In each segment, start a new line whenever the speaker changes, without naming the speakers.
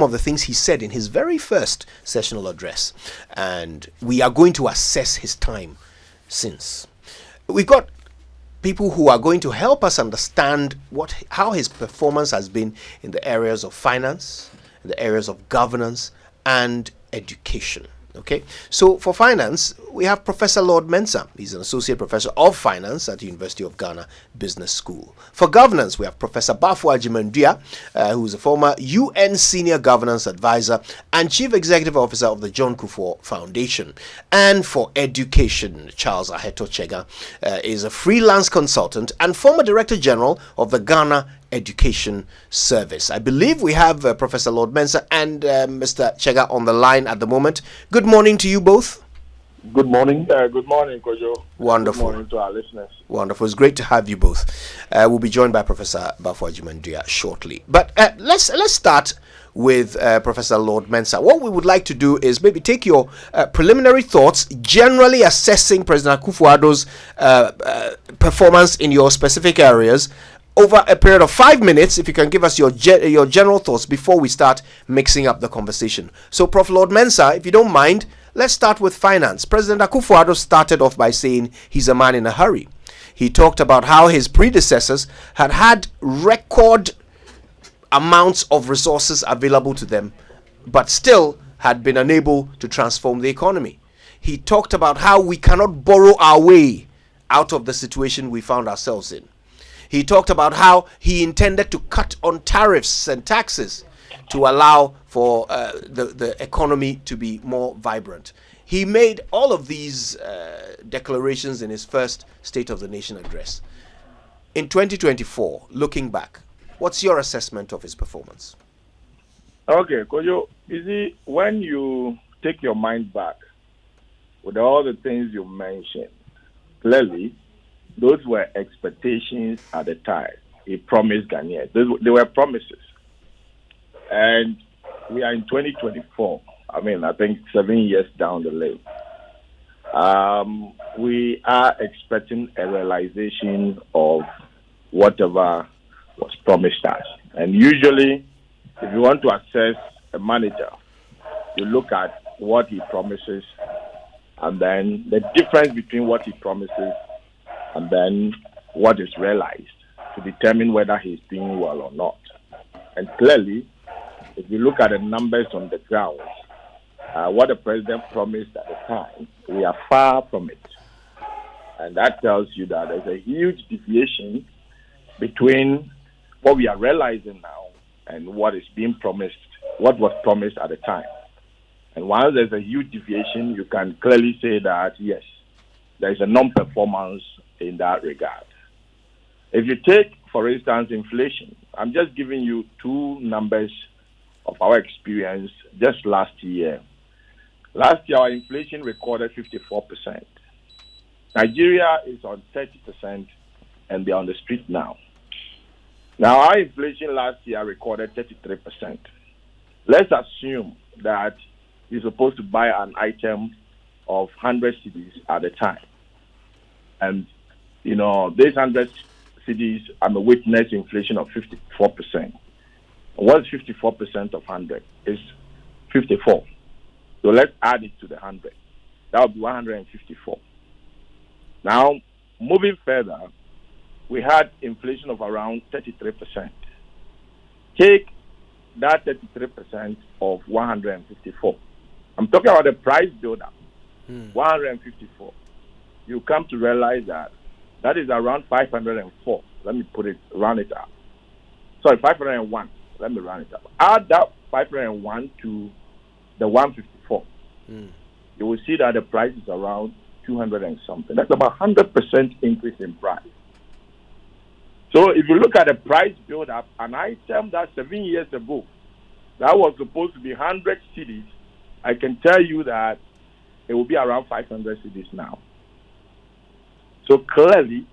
of the things he said in his very first sessional address. And we are going to assess his time since. We've got people who are going to help us understand how his performance has been in the areas of finance, in the areas of governance, and education. Okay, so for finance, we have Professor Lord Mensah. He's an associate professor of finance at the University of Ghana Business School. For governance, we have Professor Akufo-Addo, who is a former UN senior governance advisor and chief executive officer of the John Kufuor Foundation. And for education, Charles Aheto Chega is a freelance consultant and former director general of the Ghana Education Service. I believe we have Professor Lord Mensah and Mr. Chega on the line at the moment. Good morning to you both.
Good morning. Good morning, Kojo.
Wonderful.
Good morning to our listeners.
Wonderful. It's great to have you both. We'll be joined by Professor Akufo-Addo shortly. But let's start with Professor Lord Mensah. What we would like to do is maybe take your preliminary thoughts, generally assessing President Akufo-Addo's performance in your specific areas, over a period of 5 minutes, if you can give us your general thoughts before we start mixing up the conversation. So, Prof. Lord Mensah, if you don't mind, let's start with finance. President Akufo-Addo started off by saying he's a man in a hurry. He talked about how his predecessors had record amounts of resources available to them, but still had been unable to transform the economy. He talked about how we cannot borrow our way out of the situation we found ourselves in. He talked about how he intended to cut on tariffs and taxes to allow for the economy to be more vibrant. He made all of these declarations in his first State of the Nation address. In 2024, looking back, what's your assessment of his performance?
Okay, Kojo, you see, when you take your mind back with all the things you mentioned, clearly, those were expectations at the time. He promised Ghanaians. They were promises. And we are in 2024. I think 7 years down the lane. We are expecting a realization of whatever was promised us. And usually, if you want to assess a manager, you look at what he promises and then the difference between what he promises and then what is realized to determine whether he's doing well or not. And clearly, if you look at the numbers on the ground, what the president promised at the time, we are far from it. And that tells you that there's a huge deviation between what we are realizing now and what is being promised, what was promised at the time. And once there's a huge deviation, you can clearly say that, yes, there is a non-performance in that regard. If you take, for instance, inflation, I'm just giving you two numbers of our experience just last year. Last year, our inflation recorded 54%. Nigeria is on 30%, and they're on the street now. Now, our inflation last year recorded 33%. Let's assume that you're supposed to buy an item of 100 cedis at a time. And, these 100 cedis, I'm a witness inflation of 54%. What's 54% of 100? It's 54. So let's add it to the 100. That would be 154. Now, moving further, we had inflation of around 33%. Take that 33% of 154. I'm talking about the price buildup, 154. You come to realize that is around 504. Let me round it up. Sorry, 501. Let me round it up. Add that 501 to the 154. You will see that the price is around 200 and something. That's about 100% increase in price. So if you look at the price build-up, an item that 7 years ago, that was supposed to be 100 cedis, I can tell you that it will be around 500 cedis now. So clearly,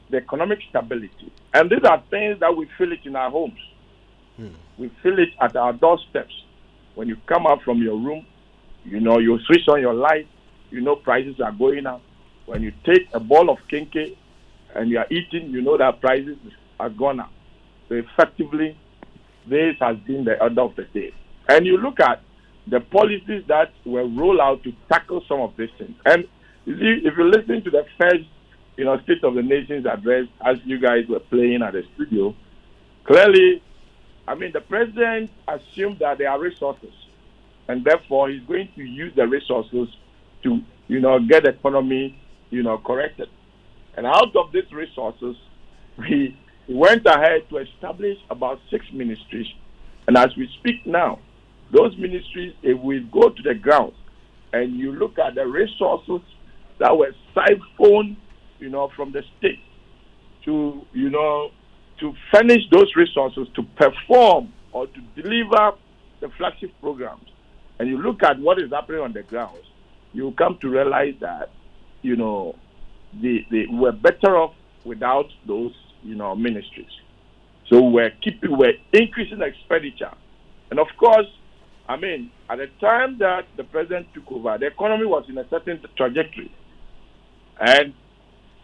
the economic stability, and these are things that we feel it in our homes. We feel it at our doorsteps. When you come out from your room, you switch on your light, prices are going up. When you take a bowl of kinky and you are eating, that prices are gone up. So effectively, this has been the order of the day. And you look at the policies that were rolled out to tackle some of these things. And you see, if you listen to the first, State of the Nation's address, as you guys were playing at the studio, clearly, the president assumed that there are resources, and therefore he's going to use the resources to, get the economy, corrected. And out of these resources, he went ahead to establish about 6 ministries. And as we speak now, those ministries, if we go to the ground and you look at the resources that were siphoned, from the state to, to furnish those resources to perform or to deliver the flagship programs, and you look at what is happening on the ground, you come to realize that, they were better off without those, ministries. So we're increasing expenditure. And of course, at the time that the president took over, the economy was in a certain trajectory. And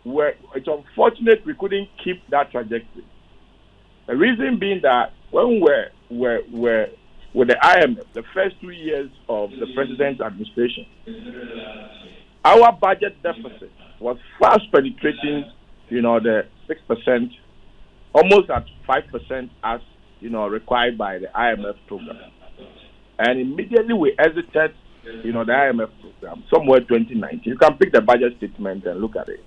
it's unfortunate we couldn't keep that trajectory. The reason being that when we're with the IMF, the first 2 years of the president's administration, our budget deficit was fast penetrating, the 6%, almost at 5% as, required by the IMF program. And immediately we exited, the IMF program, somewhere 2019. You can pick the budget statement and look at it.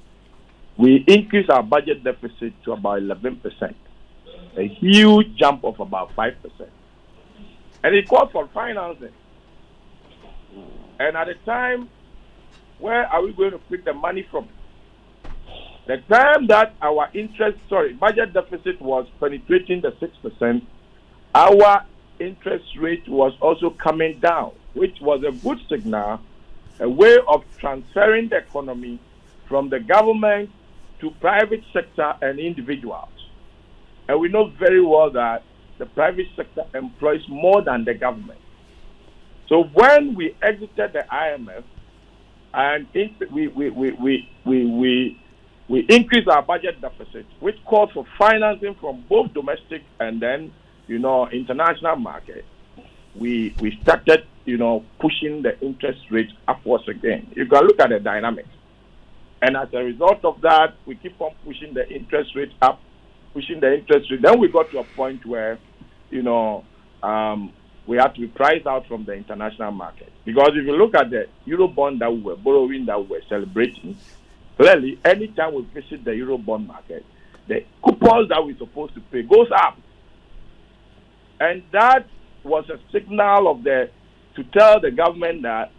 We increased our budget deficit to about 11%, a huge jump of about 5%. And it called for financing. And at the time, where are we going to pick the money from? The time that our budget deficit was penetrating the 6%, our interest rate was also coming down, which was a good signal, a way of transferring the economy from the government to private sector and individuals. And we know very well that the private sector employs more than the government. So when we exited the IMF and we increased our budget deficit, which called for financing from both domestic and then, international market, we started, pushing the interest rate upwards again. You can look at the dynamics. And as a result of that, we keep on pushing the interest rate up, Then we got to a point where, we had to be priced out from the international market. Because if you look at the Eurobond that we were borrowing, that we were celebrating, clearly, anytime we visit the Eurobond market, the coupons that we're supposed to pay goes up. And that was a signal to tell the government that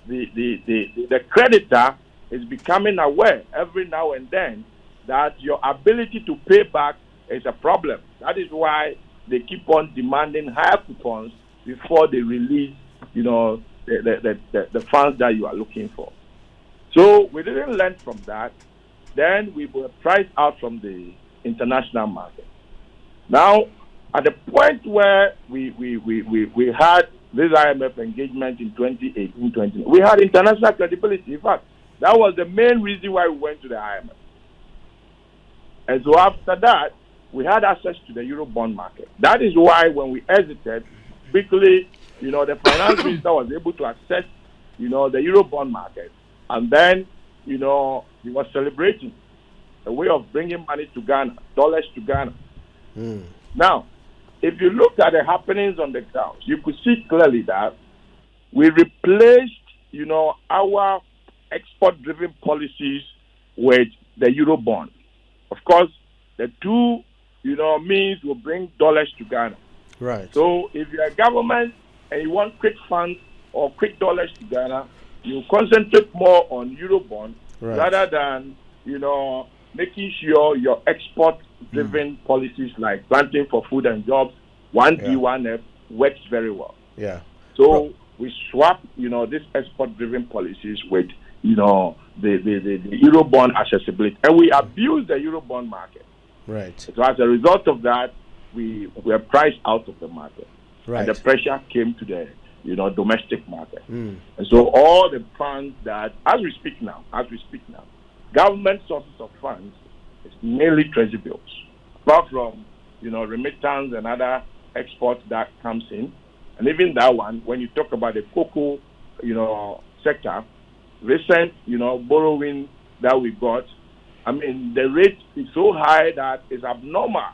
the creditor is becoming aware every now and then that your ability to pay back is a problem. That is why they keep on demanding higher coupons before they release, the funds that you are looking for. So we didn't learn from that. Then we were priced out from the international market. Now, at the point where we had this IMF engagement in 2018-20, we had international credibility. In fact, that was the main reason why we went to the IMF. And so after that, we had access to the Eurobond market. That is why when we exited, quickly, the finance minister was able to access, the Eurobond market. And then, he was celebrating a way of bringing money to Ghana, dollars to Ghana. Now, if you look at the happenings on the ground, you could see clearly that we replaced, our export-driven policies with the Eurobond. Of course, the two, means will bring dollars to Ghana.
Right.
So if you're a government and you want quick funds or quick dollars to Ghana, you concentrate more on Eurobond rather than, making sure your export-driven policies like planting for food and jobs, 1D, 1F, works very well.
Yeah.
So we swap, these export-driven policies with, the Eurobond accessibility. And we abuse the Eurobond market.
Right.
So as a result of that, we were priced out of the market.
Right.
And the pressure came to the, domestic market. And so all the funds that, as we speak now, government sources of funds is mainly treasury bills. Apart from, remittance and other export that comes in. And even that one, when you talk about the cocoa, sector, recent, borrowing that we got, I mean, the rate is so high that it's abnormal.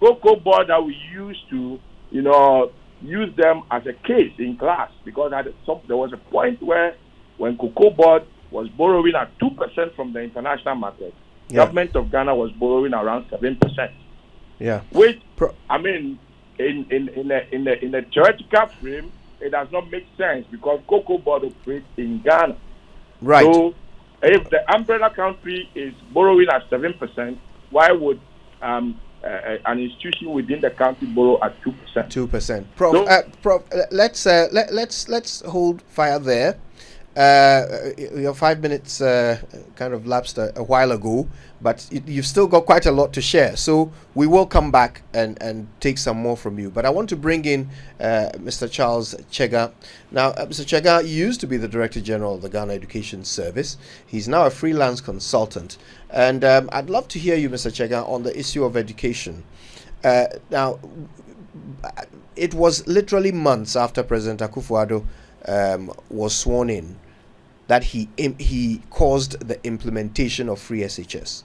Cocoa board that we used to, use them as a case in class, because there was a point where when cocoa board was borrowing at 2% from the international market, government of Ghana was borrowing around 7%.
Yeah.
Which, I mean, in a theoretical frame, it does not make sense because cocoa board operates in Ghana.
Right.
So if the umbrella country is borrowing at 7%, why would an institution within the country borrow at 2%?
2%. Prof, let's hold fire there. Your 5 minutes kind of lapsed a while ago, but you've still got quite a lot to share. So we will come back and take some more from you. But I want to bring in Mr. Charles Chega. Now, Mr. Chega used to be the Director General of the Ghana Education Service. He's now a freelance consultant. And I'd love to hear you, Mr. Chega, on the issue of education. Now, it was literally months after President Akufo-Addo was sworn in that he caused the implementation of free SHS.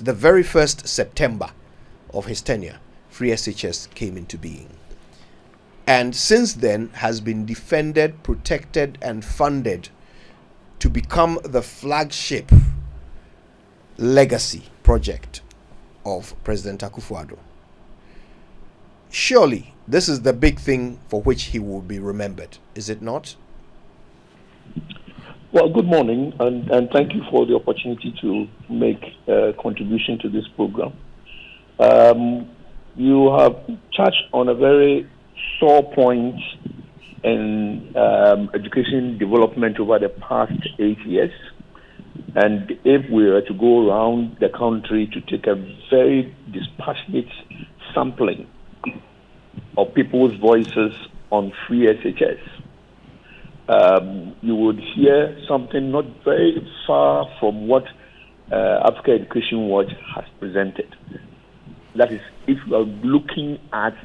The very first September of his tenure, free SHS came into being. And since then has been defended, protected, and funded to become the flagship legacy project of President Akufo-Addo. Surely, this is the big thing for which he will be remembered, is it not?
Well, good morning, and thank you for the opportunity to make a contribution to this program. You have touched on a very sore point in education development over the past 8 years. And if we were to go around the country to take a very dispassionate sampling of people's voices on free SHS, you would hear something not very far from what Africa Education Watch has presented. That is, if you are looking at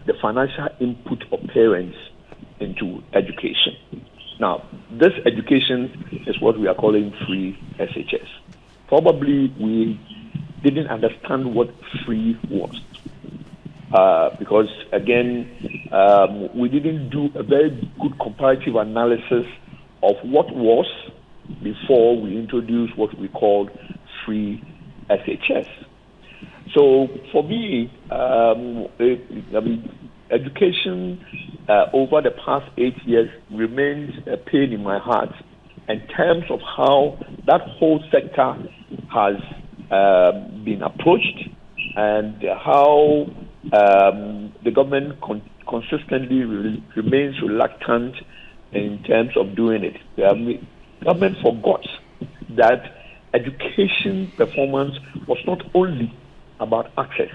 the financial input of parents into education. Now, this education is what we are calling free SHS. Probably we didn't understand what free was. Because, again, we didn't do a very good comparative analysis of what was before we introduced what we called free SHS. So, for me, education over the past 8 years remains a pain in my heart in terms of how that whole sector has been approached and how the government consistently remains reluctant in terms of doing it. The government forgot that education performance was not only about access.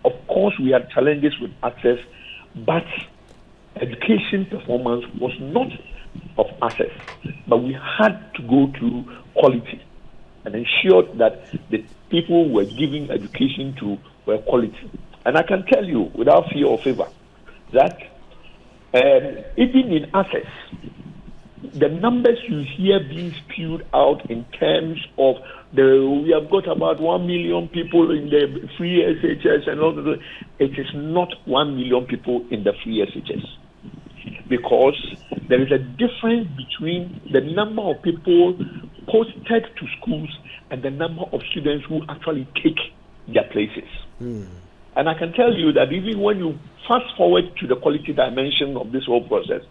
Of course, we had challenges with access, but education performance was not of access. But we had to go to quality and ensure that the people we're giving education to were quality. And I can tell you, without fear or favor, that even in access, the numbers you hear being spewed out in terms of we have got about 1 million people in the free SHS and all that, it is not 1 million people in the free SHS. Because there is a difference between the number of people posted to schools and the number of students who actually take their places. And I can tell you that even when you fast forward to the quality dimension of this whole process,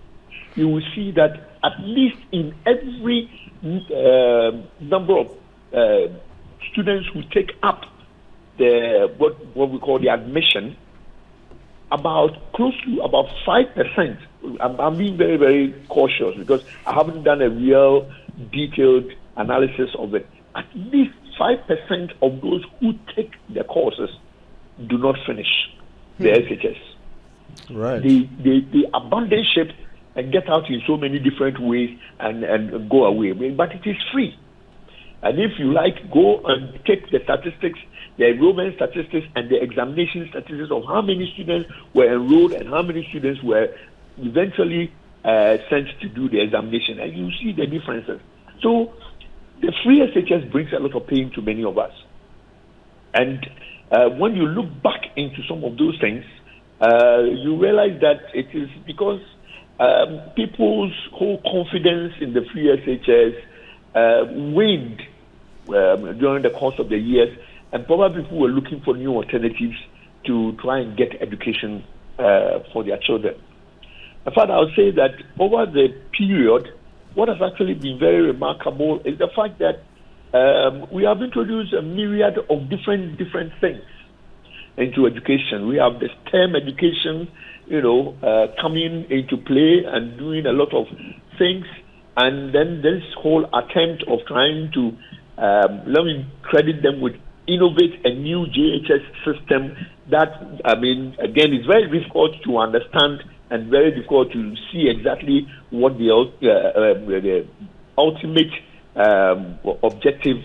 you will see that at least in every number of students who take up what we call the admission, close to about 5%. I'm being very, very cautious because I haven't done a real detailed analysis of it. At least 5% of those who take the courses do not finish the SHS.
Right.
They abandon ship and get out in so many different ways and go away. But it is free. And if you like, go and take the statistics, the enrollment statistics and the examination statistics of how many students were enrolled and how many students were eventually sent to do the examination, and you see the differences. So the free SHS brings a lot of pain to many of us. And when you look back into some of those things, you realize that it is because people's whole confidence in the free SHS waned during the course of the years, and probably people were looking for new alternatives to try and get education for their children. In fact, I would say that over the period, what has actually been very remarkable is the fact that we have introduced a myriad of different things into education. We have the STEM education, coming into play and doing a lot of things. And then this whole attempt of trying to, let me credit them with innovate a new JHS system that, again, it's very difficult to understand and very difficult to see exactly what the ultimate objective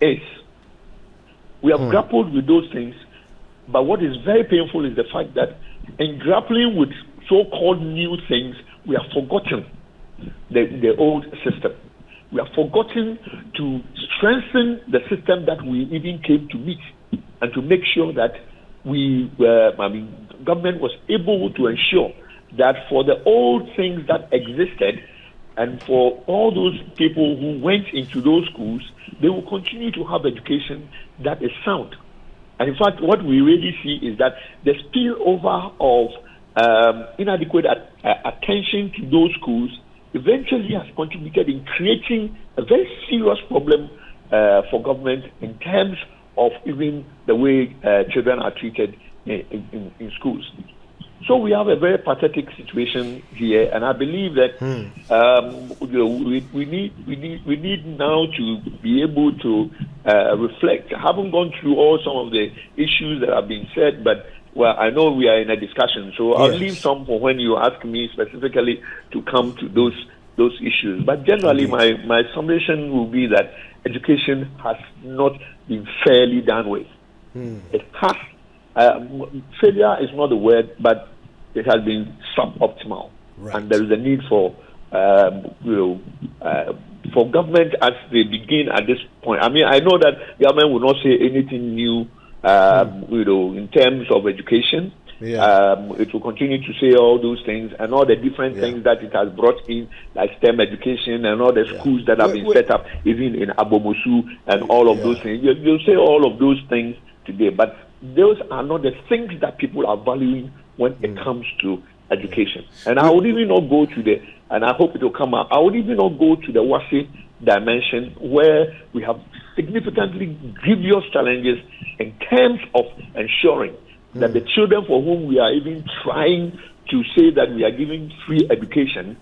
is. We have grappled with those things, but what is very painful is the fact that in grappling with so-called new things, we have forgotten the old system. We have forgotten to strengthen the system that we even came to meet and to make sure that government was able to ensure that for the old things that existed and for all those people who went into those schools, they will continue to have education that is sound. And in fact, what we really see is that the spillover of inadequate attention to those schools eventually has contributed in creating a very serious problem for government in terms of even the way children are treated in schools. So we have a very pathetic situation here, and I believe that we need now to be able to reflect. I haven't gone through all some of the issues that have been said, but I know we are in a discussion, so I'll leave some for when you ask me specifically to come to those issues. But generally, my summation will be that education has not been fairly done with. It has. Failure is not the word, but it has been suboptimal, and there is a need for government as they begin at this point. I know that government will not say anything new, in terms of education. It will continue to say all those things and all the different things that it has brought in, like STEM education and all the schools that have been set up, even in Abomosu and all of those things. You'll say all of those things today, but those are not the things that people are valuing when it comes to education. And I would even not go to and I hope it will come out, I would even not go to the WASI dimension where we have significantly grievous challenges in terms of ensuring that the children for whom we are even trying to say that we are giving free education,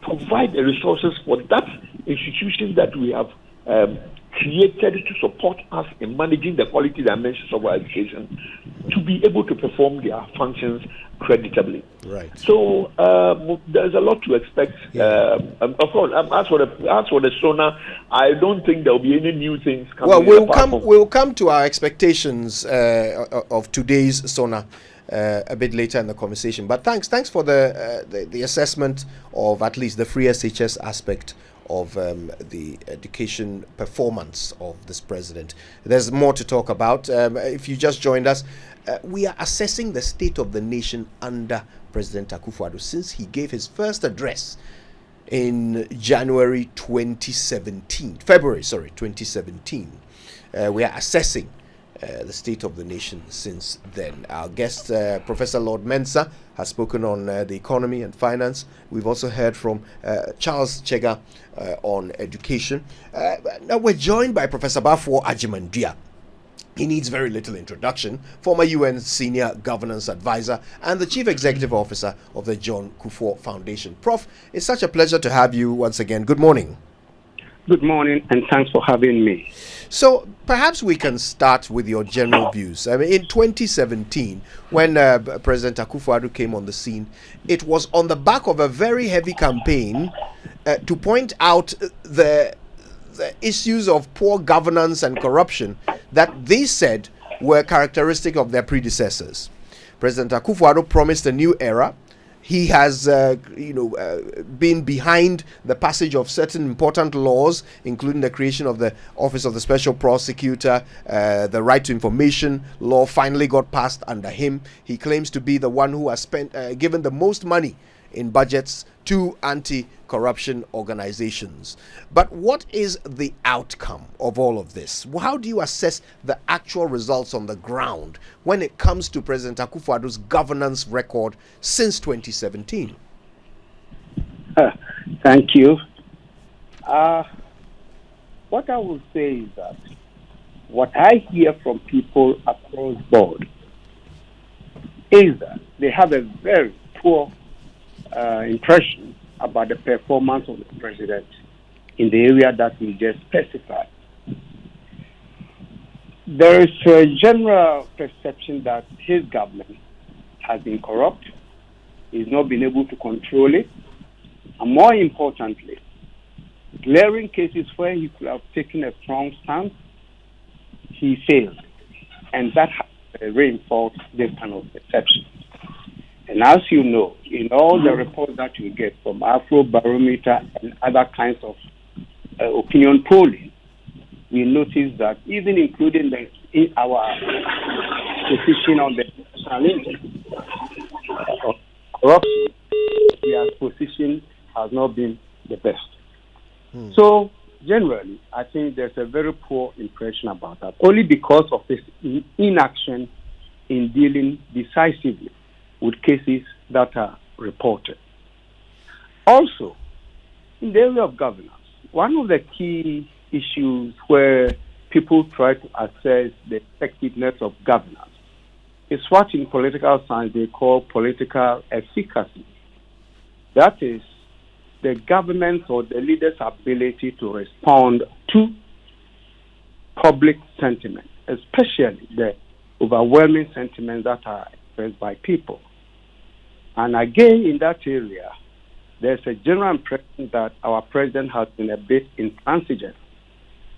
provide the resources for that institution that we have created to support us in managing the quality dimensions of our education to be able to perform their functions creditably.
Right.
So there's a lot to expect. Of course, as for the SONA, I don't think there will be any new things coming.
Well, we'll come to our expectations of today's SONA a bit later in the conversation. But thanks for the assessment of at least the free SHS aspect of the education performance of this president. There's more to talk about. If you just joined us, we are assessing the state of the nation under President Akufo-Addo since he gave his first address in February 2017. We are assessing the state of the nation since then. Our guest, Professor Lord Mensah, has spoken on the economy and finance. We've also heard from Charles Chega on education. Now we're joined by Professor Bafo-Agyeman-Duah. He needs very little introduction. Former UN Senior Governance Advisor and the Chief Executive Officer of the John Kufuor Foundation. Prof, it's such a pleasure to have you once again. Good morning.
Good morning, and thanks for having me.
So perhaps we can start with your general views. In 2017, when President Akufo-Addo came on the scene, it was on the back of a very heavy campaign to point out the the issues of poor governance and corruption that they said were characteristic of their predecessors. President Akufo-Addo promised a new era. He has, been behind the passage of certain important laws, including the creation of the Office of the Special Prosecutor. The Right to Information law finally got passed under him. He claims to be the one who has given the most money in budgets to anti-corruption organizations. But what is the outcome of all of this? How do you assess the actual results on the ground when it comes to President Akufo-Addo's governance record since 2017?
Thank you. What I will say is that what I hear from people across board is that they have a very poor impression about the performance of the president in the area that we just specified. There is a general perception that his government has been corrupt, he's not been able to control it, and more importantly, glaring cases where he could have taken a strong stance, he failed. And that has reinforced this kind of perception. And as you know, in all the reports that you get from Afrobarometer and other kinds of opinion polling, we notice that even including our position on the national index of corruption, their position has not been the best. So generally, I think there's a very poor impression about that, only because of this inaction in dealing decisively with cases that are reported. Also, in the area of governance, one of the key issues where people try to assess the effectiveness of governance is what in political science they call political efficacy. That is, the government or the leader's ability to respond to public sentiment, especially the overwhelming sentiments that are expressed by people. And again, in that area, there's a general impression that our president has been a bit intransigent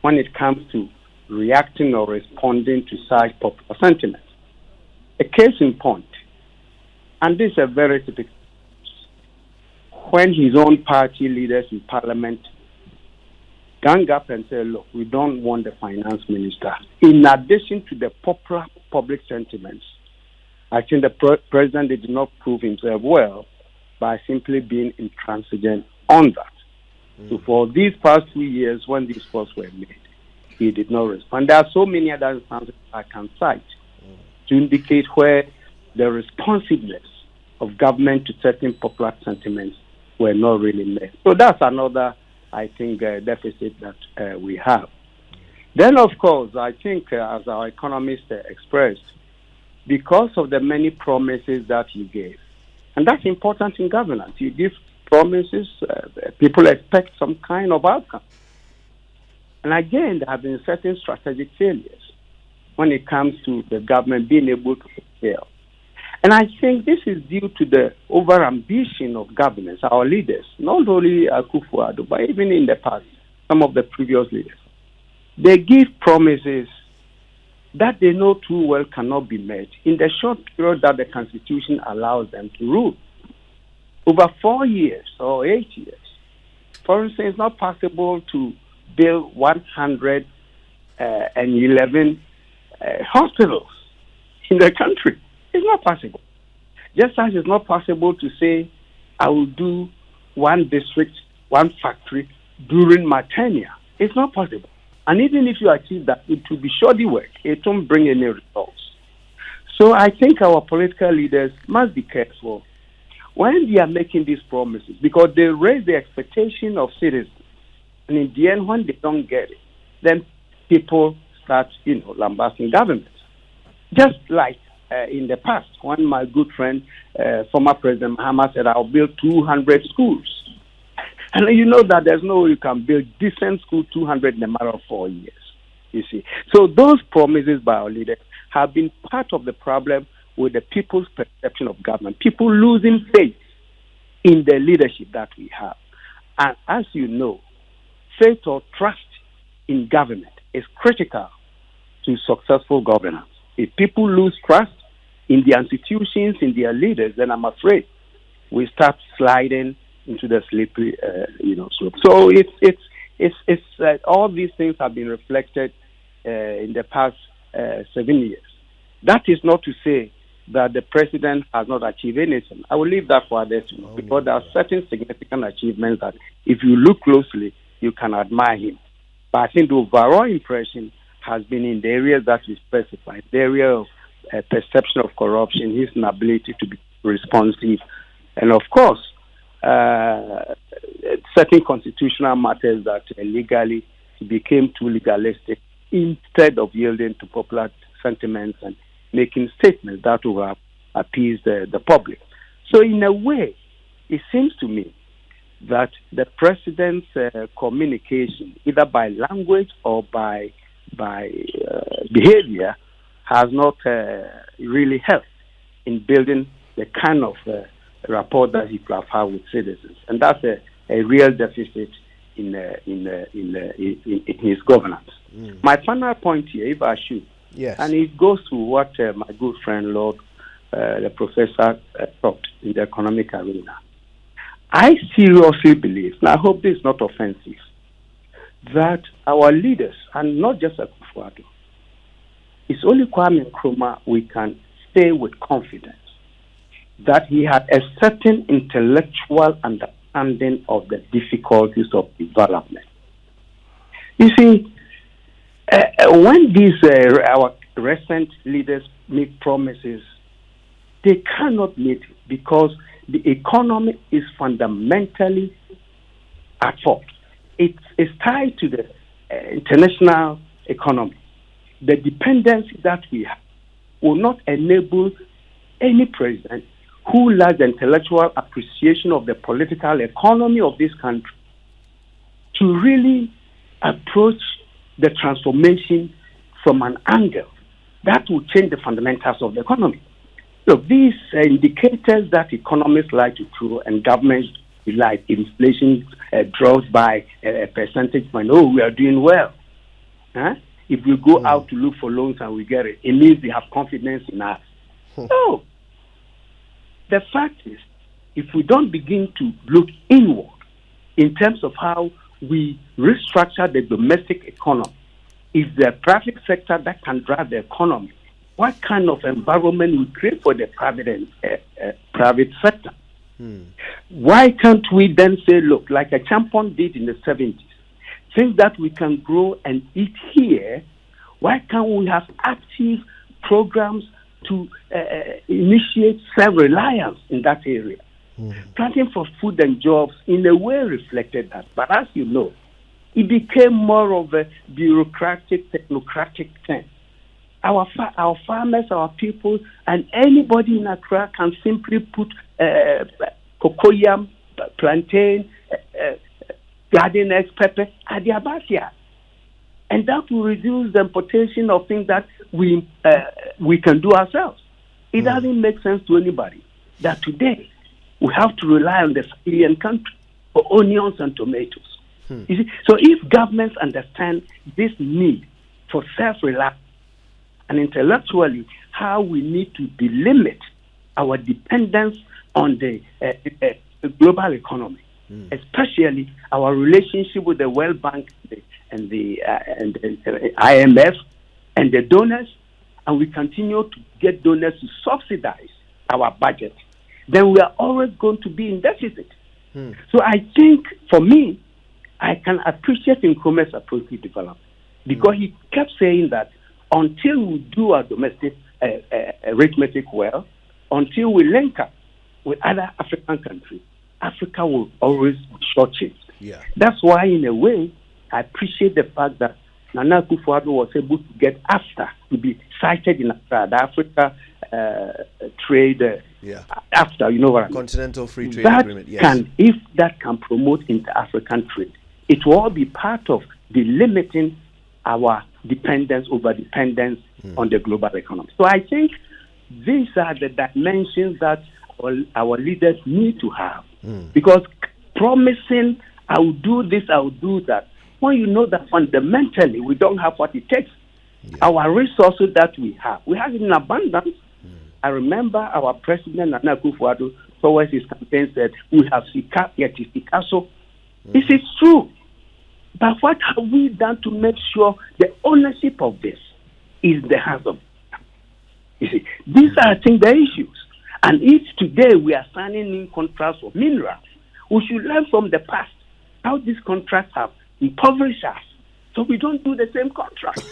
when it comes to reacting or responding to such popular sentiments. A case in point, and this is a very typical, when his own party leaders in parliament gang up and say, look, we don't want the finance minister. In addition to the popular public sentiments, I think the president did not prove himself well by simply being intransigent on that. So for these past 2 years, when these calls were made, he did not respond. There are so many other instances I can cite to indicate where the responsiveness of government to certain popular sentiments were not really met. So that's another, I think, deficit that we have. Then, of course, I think, as our economist expressed, because of the many promises that he gave, and that's important in governance. You give promises, people expect some kind of outcome. And again, there have been certain strategic failures when it comes to the government being able to fulfill. And I think this is due to the over-ambition of governance, our leaders, not only Akufo-Addo, but even in the past, some of the previous leaders. They give promises that they know too well cannot be met in the short period that the Constitution allows them to rule. Over 4 years or 8 years. For instance, it's not possible to build 111 hospitals in the country. It's not possible. Just as it's not possible to say, I will do one district, one factory during my tenure. It's not possible. And even if you achieve that, it will be shoddy work. It won't bring any results. So I think our political leaders must be careful when they are making these promises, because they raise the expectation of citizens. And in the end, when they don't get it, then people start, lambasting government. Just like in the past, when my good friend, former President Mahama said, I'll build 200 schools. And you know that there's no way you can build decent school 200 in a matter of 4 years, you see. So those promises by our leaders have been part of the problem with the people's perception of government. People losing faith in the leadership that we have. And as you know, faith or trust in government is critical to successful governance. If people lose trust in their institutions, in their leaders, then I'm afraid we start sliding into the slippery, slope. So it's all these things have been reflected in the past 7 years. That is not to say that the president has not achieved anything. I will leave that for others to know, because there are certain significant achievements that, if you look closely, you can admire him. But I think the overall impression has been in the areas that we specified, the area of perception of corruption, his inability to be responsive, and of course, certain constitutional matters that legally became too legalistic instead of yielding to popular sentiments and making statements that will appease the public. So in a way, it seems to me that the president's communication, either by language or by behavior, has not really helped in building the kind of rapport that he could have had with citizens, and that's a real deficit in his governance. My final point here, if I should,
yes,
and it goes to what my good friend Lord, the professor, talked in the economic arena. I seriously believe, and I hope this is not offensive, that our leaders, and not just Akufo-Addo, it's only Kwame Nkrumah we can say with confidence that he had a certain intellectual understanding of the difficulties of development. You see, when these our recent leaders make promises, they cannot meet it because the economy is fundamentally at fault. It's tied to the international economy. The dependency that we have will not enable any president who lacks the intellectual appreciation of the political economy of this country to really approach the transformation from an angle that will change the fundamentals of the economy. Look, these indicators that economists like to throw and governments like inflation drops by a percentage point. Oh, we are doing well. Huh? If we go out to look for loans and we get it, it means they have confidence in us. No. The fact is, if we don't begin to look inward in terms of how we restructure the domestic economy, if the private sector that can drive the economy, what kind of environment we create for the private sector? Why can't we then say, look, like a champion did in the 70s, things that we can grow and eat here, why can't we have active programs to initiate self-reliance in that area? Planting for food and jobs in a way reflected that. But as you know, it became more of a bureaucratic, technocratic thing. Our farmers, our people, and anybody in Accra can simply put cocoyam, plantain, garden eggs, pepper at their backyard. And that will reduce the importation of things that we can do ourselves. It doesn't make sense to anybody that today we have to rely on the Sahelian country for onions and tomatoes. You see? So if governments understand this need for self-reliance and intellectually how we need to delimit our dependence on the global economy, especially our relationship with the World Bank and the IMF and the donors, and we continue to get donors to subsidize our budget, then we are always going to be in deficit. So I think, for me, I can appreciate Nkrumah's approach to development because he kept saying that until we do our domestic arithmetic well, until we link up with other African countries, Africa will always be shortchanged. That's why, in a way, I appreciate the fact that Nana Akufo-Addo was able to get AFTA to be cited in the Africa trade AFTA, you know what I mean?
Continental Free Trade
that
Agreement. Yes.
If that can promote inter-African trade, it will all be part of delimiting our dependence on the global economy. So I think these are the dimensions that our leaders need to have. Because promising, I will do this, I will do that, when you know that fundamentally we don't have what it takes. Our resources that we have it in abundance. I remember our President Akufo-Addo towards his campaign said, we have Sika, yet is Picasso. This is true. But what have we done to make sure the ownership of this is the hands of? You see, these are, I think, the issues. And if today we are signing in contracts for minerals, we should learn from the past how these contracts have impoverished us, so we don't do the same contract.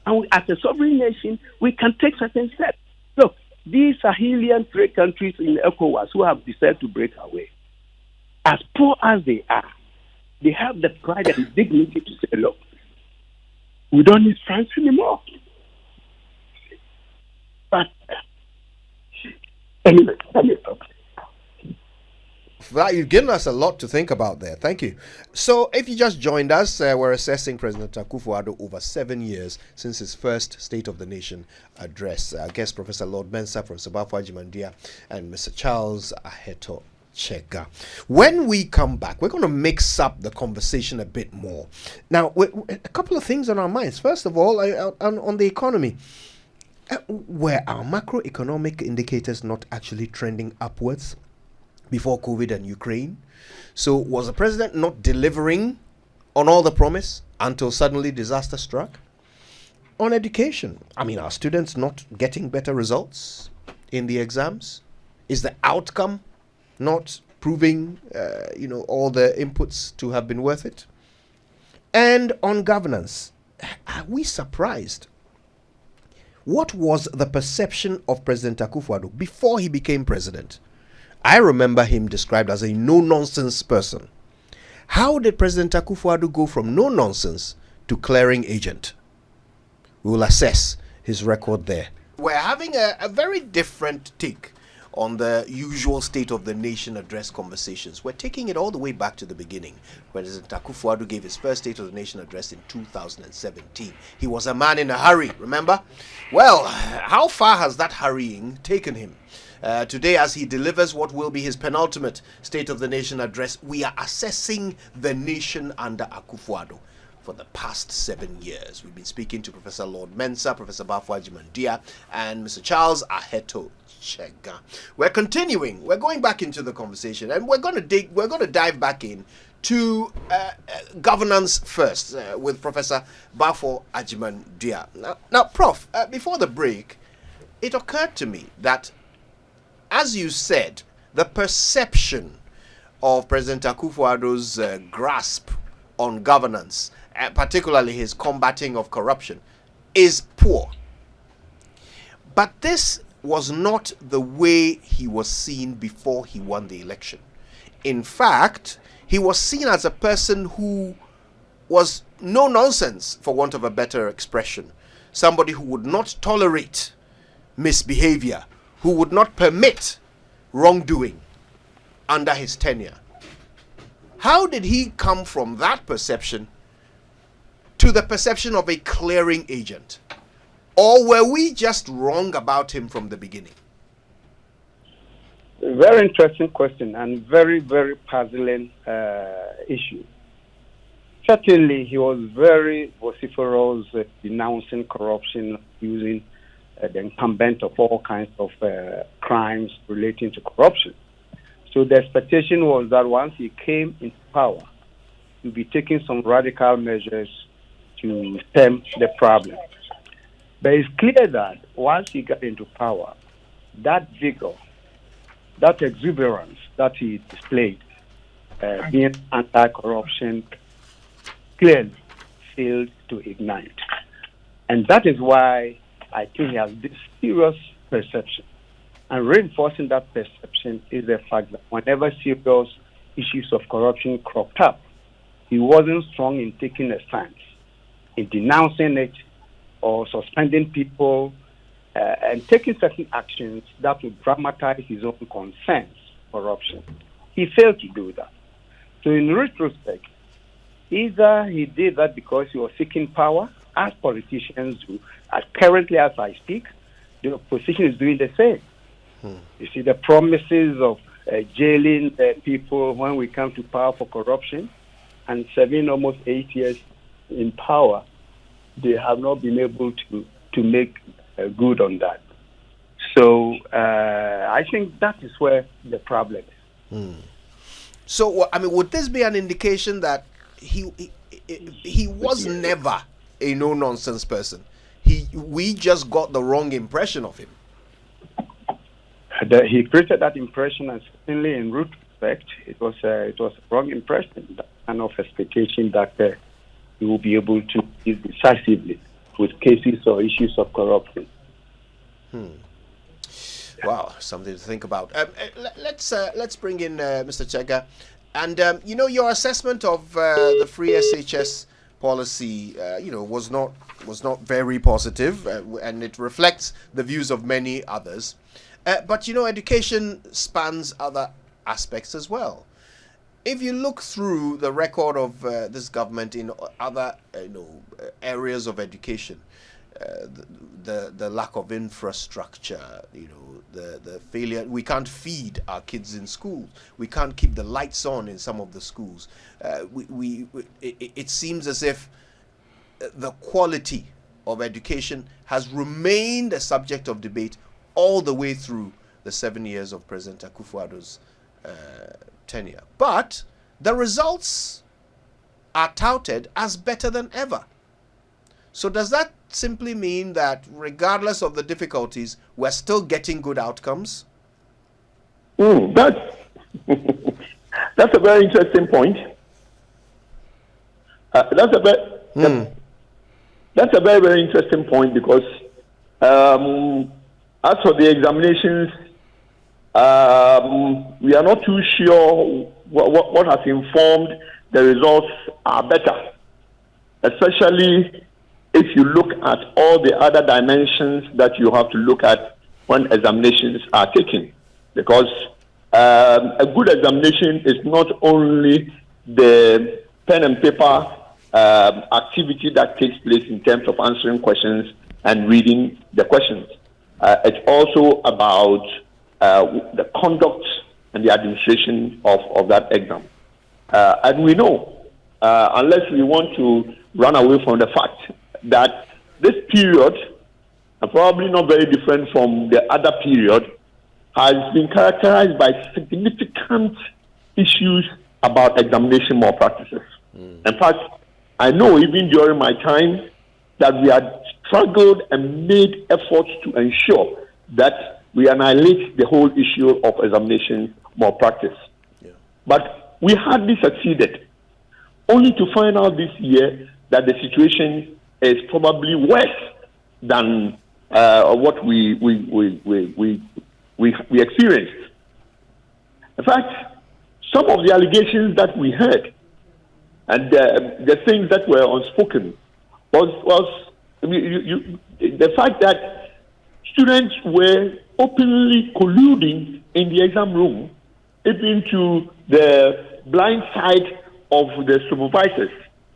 And we, as a sovereign nation, we can take certain steps. Look, these Sahelian 3 countries in ECOWAS who have decided to break away, as poor as they are, they have the pride and dignity to say, look, we don't need France anymore. But anyway, let me stop.
Well, you've given us a lot to think about there. Thank you. So, if you just joined us, we're assessing President Akufo-Addo over 7 years since his first State of the Nation address. Our guest, Professor Lord Mensah, Professor Bafo-Agyemang-Duah, and Mr. Charles Aheto Chega. When we come back, we're going to mix up the conversation a bit more. Now, a couple of things on our minds. First of all, on the economy. Were our macroeconomic indicators not actually trending upwards before COVID and Ukraine? So was the president not delivering on all the promise until suddenly disaster struck? On education, I mean, are students not getting better results in the exams? Is the outcome not proving, all the inputs to have been worth it? And on governance, are we surprised? What was the perception of President Akufo-Addo before he became president? I remember him described as a no-nonsense person. How did President Akufo-Addo go from no-nonsense to clearing agent? We will assess his record there. We're having a very different take on the usual State of the Nation address conversations. We're taking it all the way back to the beginning. President Akufo-Addo gave his first State of the Nation address in 2017. He was a man in a hurry, remember? Well, how far has that hurrying taken him? Today, as he delivers what will be his penultimate State of the Nation address, we are assessing the nation under Akufo-Addo for the past 7 years. We've been speaking to Professor Lord Mensah, Professor Bafo-Agyemang-Duah, and Mr. Charles Aheto Chega. We're continuing. We're going back into the conversation, and we're going to dive back in to governance first with Professor Bafo-Agyemang-Duah. Now, Prof, before the break, it occurred to me that, as you said, the perception of President Akufo-Addo's grasp on governance, particularly his combating of corruption, is poor. But this was not the way he was seen before he won the election. In fact, he was seen as a person who was no nonsense, for want of a better expression. Somebody who would not tolerate misbehavior, who would not permit wrongdoing under his tenure. How did he come from that perception to the perception of a clearing agent? Or were we just wrong about him from the beginning?
Very interesting question and very, very puzzling issue. Certainly, he was very vociferous, denouncing corruption, using the incumbent of all kinds of crimes relating to corruption. So the expectation was that once he came into power, he'd be taking some radical measures to stem the problem. But it's clear that once he got into power, that vigor, that exuberance that he displayed, being anti-corruption, clearly failed to ignite. And that is why I think he has this serious perception. And reinforcing that perception is the fact that whenever serious issues of corruption cropped up, he wasn't strong in taking a stance, in denouncing it, or suspending people, and taking certain actions that would dramatize his own concerns for corruption. He failed to do that. So in retrospect, either he did that because he was seeking power, as politicians do. Currently, as I speak, the opposition is doing the same. You see, the promises of jailing people when we come to power for corruption, and serving almost 8 years in power, they have not been able to make good on that. So I think that is where the problem is.
So, I mean, would this be an indication that he was never a no-nonsense person? We just got the wrong impression of him.
He created that impression, and certainly in retrospect, it was a wrong impression. That kind of expectation that he will be able to deal decisively with cases or issues of corruption.
Wow, something to think about. Let's bring in Mr. Chega, and your assessment of the free SHS policy, was not very positive, and it reflects the views of many others. But education spans other aspects as well. If you look through the record of this government in other areas of education, the lack of infrastructure, the failure. We can't feed our kids in schools. We can't keep the lights on in some of the schools. It seems as if the quality of education has remained a subject of debate all the way through the 7 years of President Akufo-Addo's tenure. But the results are touted as better than ever. So does that simply mean that regardless of the difficulties, we're still getting good outcomes?
That's a very interesting point. That's a very, very interesting point, because as for the examinations, we are not too sure what has informed the results are better, especially if you look at all the other dimensions that you have to look at when examinations are taken. Because a good examination is not only the pen and paper activity that takes place in terms of answering questions and reading the questions. It's also about the conduct and the administration of that exam. And we know, unless we want to run away from the fact that this period, and probably not very different from the other period, has been characterized by significant issues about examination malpractices. In fact, I know even during my time that we had struggled and made efforts to ensure that we annihilate the whole issue of examination malpractice. Yeah. But we hardly succeeded, only to find out this year that the situation is probably worse than what we experienced. In fact, some of the allegations that we heard and the things that were unspoken was the fact that students were openly colluding in the exam room, even to the blind side of the supervisors.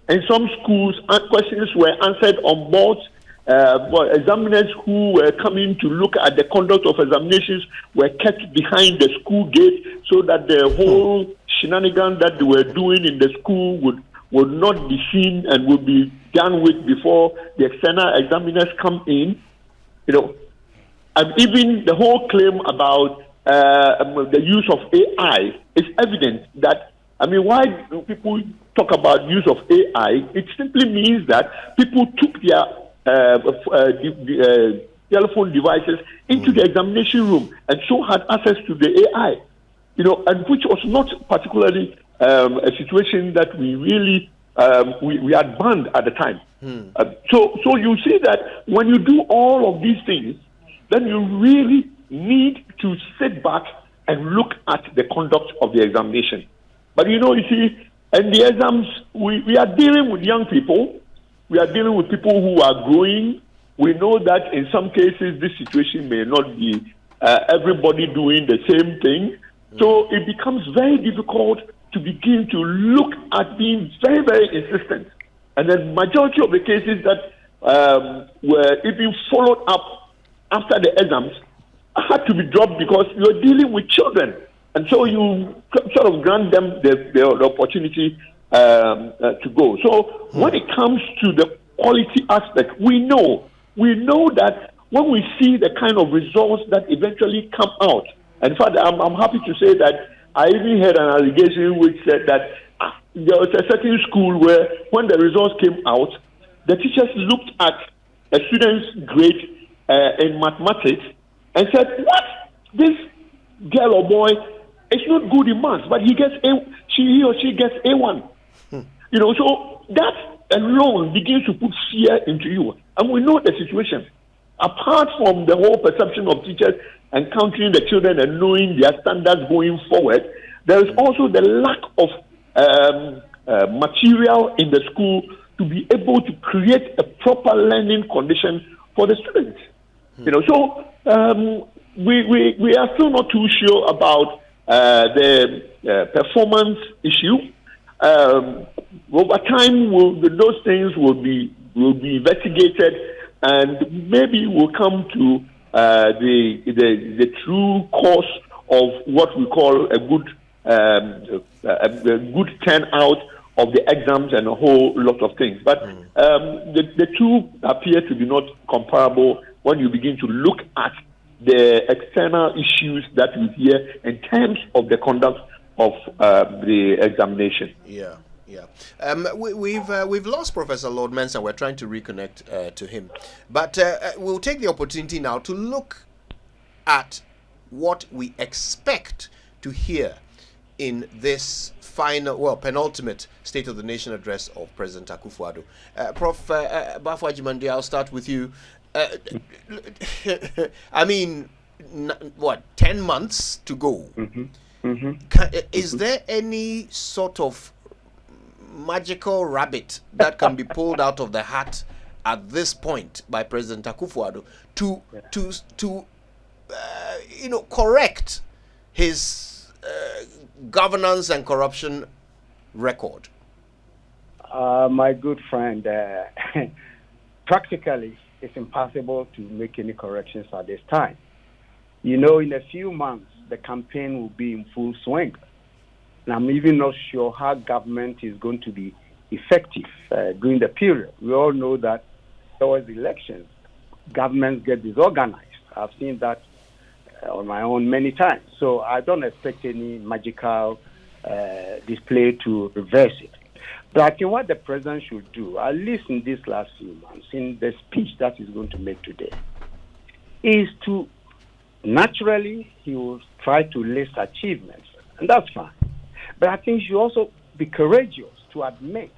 In some schools, questions were answered on boards. Examiners who were coming to look at the conduct of examinations were kept behind the school gate so that the whole shenanigans that they were doing in the school would not be seen and would be done with before the external examiners come in. And even the whole claim about the use of AI is evident that, why do people talk about use of AI? It simply means that people took their telephone devices into the examination room and so had access to the AI, and which was not particularly a situation that we really we had banned at the time. So you see that when you do all of these things, then you really need to sit back and look at the conduct of the examination. But you see, in the exams, we are dealing with young people. We are dealing with people who are growing. We know that in some cases, this situation may not be everybody doing the same thing. So it becomes very difficult to begin to look at being very, very insistent. And the majority of the cases that were even followed up after the exams had to be dropped because you're dealing with children. And so you sort of grant them the opportunity to go. So when it comes to the quality aspect, we know that when we see the kind of results that eventually come out, in fact, I'm happy to say that I even heard an allegation which said that there was a certain school where when the results came out, the teachers looked at a student's grade in mathematics and said, "What? This girl or boy is not good in maths, but he or she gets A1." So that alone begins to put fear into you, and we know the situation. Apart from the whole perception of teachers encountering the children and knowing their standards going forward, there is also the lack of material in the school to be able to create a proper learning condition for the students. So we are still not too sure about the performance issue. Over time, those things will be investigated, and maybe we'll come to the true cause of what we call a good turnout of the exams and a whole lot of things. But the two appear to be not comparable when you begin to look at the external issues that we hear in terms of the conduct of the examination.
Yeah. We've lost Professor Lord Mensah. We're trying to reconnect to him, but we'll take the opportunity now to look at what we expect to hear in this penultimate State of the Nation address of President Akufo-Addo. Prof. Bafo Agyeman-Duah, I'll start with you. I mean, 10 months to go. Is there any sort of magical rabbit that can be pulled out of the hat at this point by President Akufo-Addo to correct his governance and corruption record?
My good friend, practically it's impossible to make any corrections at this time. In a few months, the campaign will be in full swing. And I'm even not sure how government is going to be effective during the period. We all know that towards elections, governments get disorganized. I've seen that on my own many times. So I don't expect any magical display to reverse it. But I think what the president should do, at least in these last few months, in the speech that he's going to make today, is to naturally he will try to list achievements, and that's fine. But I think he should also be courageous to admit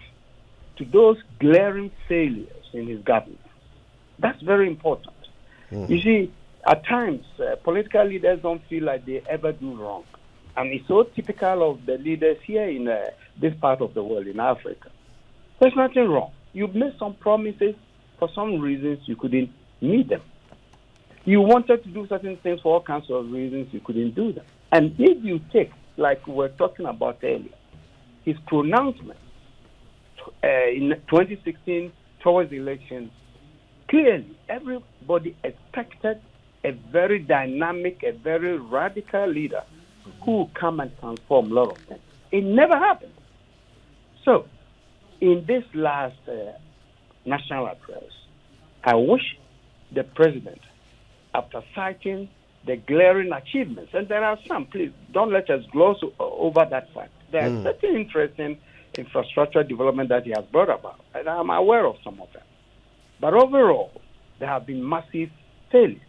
to those glaring failures in his government. That's very important. You see, at times, political leaders don't feel like they ever do wrong. And it's so typical of the leaders here in this part of the world, in Africa. There's nothing wrong. You've made some promises. For some reasons, you couldn't meet them. You wanted to do certain things for all kinds of reasons, you couldn't do them. And if you take, like we were talking about earlier, his pronouncement in 2016 towards the elections, clearly everybody expected a very dynamic, a very radical leader who will come and transform a lot of things. It never happened. So, in this last national address, I wish the president, after citing the glaring achievements, and there are some, please don't let us gloss over that fact. There are certain interesting infrastructure development that he has brought about, and I'm aware of some of them. But overall, there have been massive failures.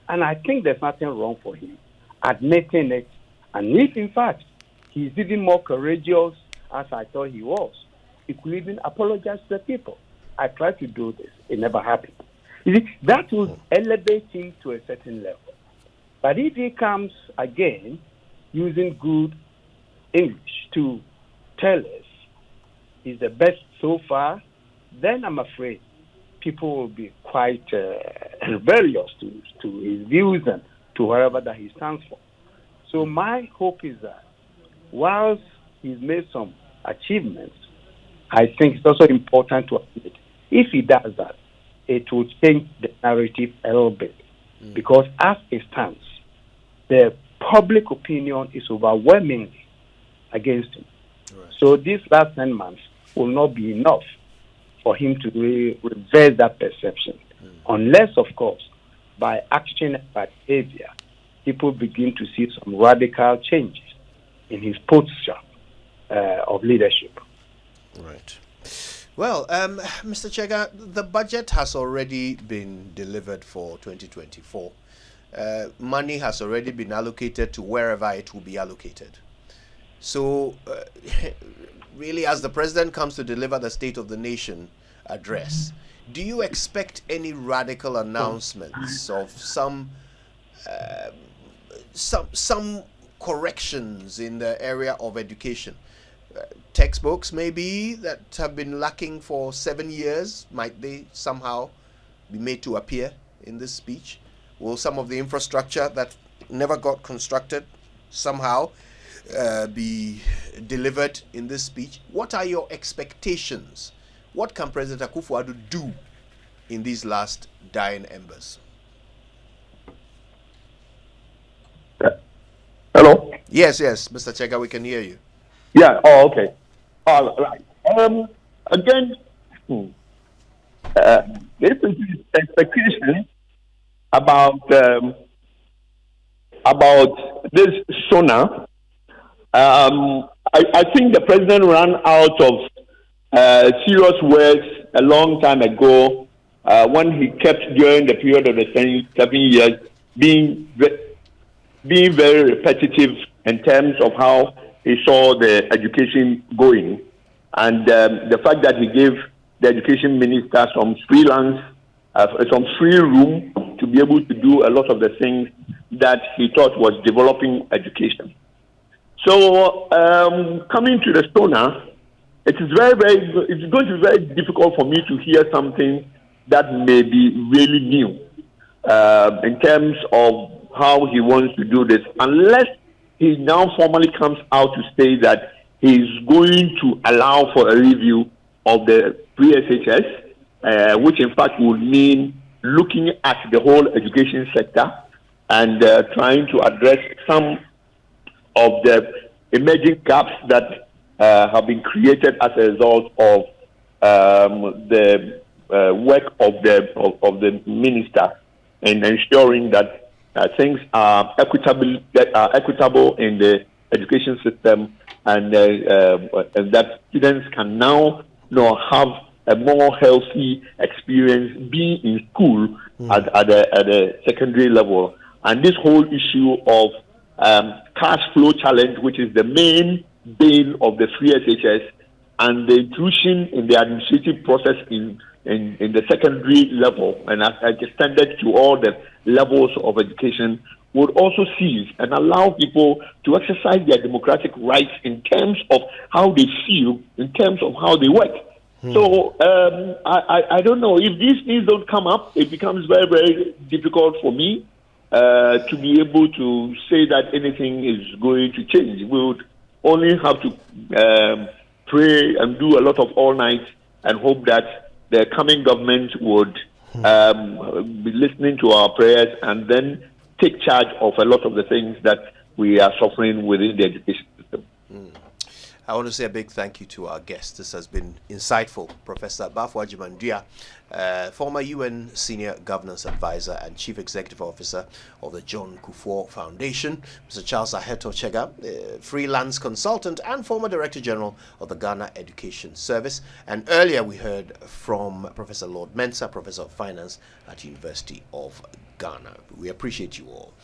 And I think there's nothing wrong for him admitting it. And if, in fact, he's even more courageous, as I thought he was, he could even apologize to the people. I tried to do this. It never happened. You see, that will elevate him to a certain level. But if he comes again using good English to tell us he's the best so far, then I'm afraid people will be quite rebellious to his views and to whatever that he stands for. So my hope is that whilst he's made some achievements, I think it's also important to admit, if he does that, it will change the narrative a little bit. Because as it stands, the public opinion is overwhelmingly against him. Right. So these last 10 months will not be enough for him to reverse that perception. Unless, of course, by action and by behavior, people begin to see some radical changes in his posture of leadership.
Right. Well, Mr. Chega, the budget has already been delivered for 2024. Money has already been allocated to wherever it will be allocated. So, really, as the president comes to deliver the State of the Nation address, do you expect any radical announcements of some corrections in the area of education? Textbooks, maybe, that have been lacking for 7 years, might they somehow be made to appear in this speech? Will some of the infrastructure that never got constructed somehow be delivered in this speech? What are your expectations? What can President Akufo-Addo do in these last dying embers?
Hello?
Yes, Mr. Chega, we can hear you.
Yeah, oh, okay. All right. Again, this is expectation about this SONA. I think the president ran out of serious words a long time ago when he kept, during the period of the 7 years, being very repetitive in terms of how he saw the education going, and the fact that he gave the education minister some freelance, some free room to be able to do a lot of the things that he thought was developing education. So, coming to the SONA, it's going to be very difficult for me to hear something that may be really new in terms of how he wants to do this, unless he now formally comes out to say that he's going to allow for a review of the pre-SHS, which in fact would mean looking at the whole education sector and trying to address some of the emerging gaps that have been created as a result of the work of the minister in ensuring that things are equitable in the education system, and that students can now have a more healthy experience being in school at the secondary level. And this whole issue of cash flow challenge, which is the main bane of the free SHS, and the intrusion in the administrative process in the secondary level and extended to all the levels of education, would also cease and allow people to exercise their democratic rights in terms of how they feel, in terms of how they work. So I don't know. If these things don't come up, it becomes very, very difficult for me to be able to say that anything is going to change. We would only have to pray and do a lot of all night and hope that the coming government would be listening to our prayers and then take charge of a lot of the things that we are suffering within the education system.
I want to say a big thank you to our guest. This has been insightful. Professor Akufo-Addo, former UN Senior Governance Advisor and Chief Executive Officer of the John Kufuor Foundation. Mr. Charles Aheto Chega, freelance consultant and former Director General of the Ghana Education Service. And earlier we heard from Professor Lord Mensah, Professor of Finance at University of Ghana. We appreciate you all.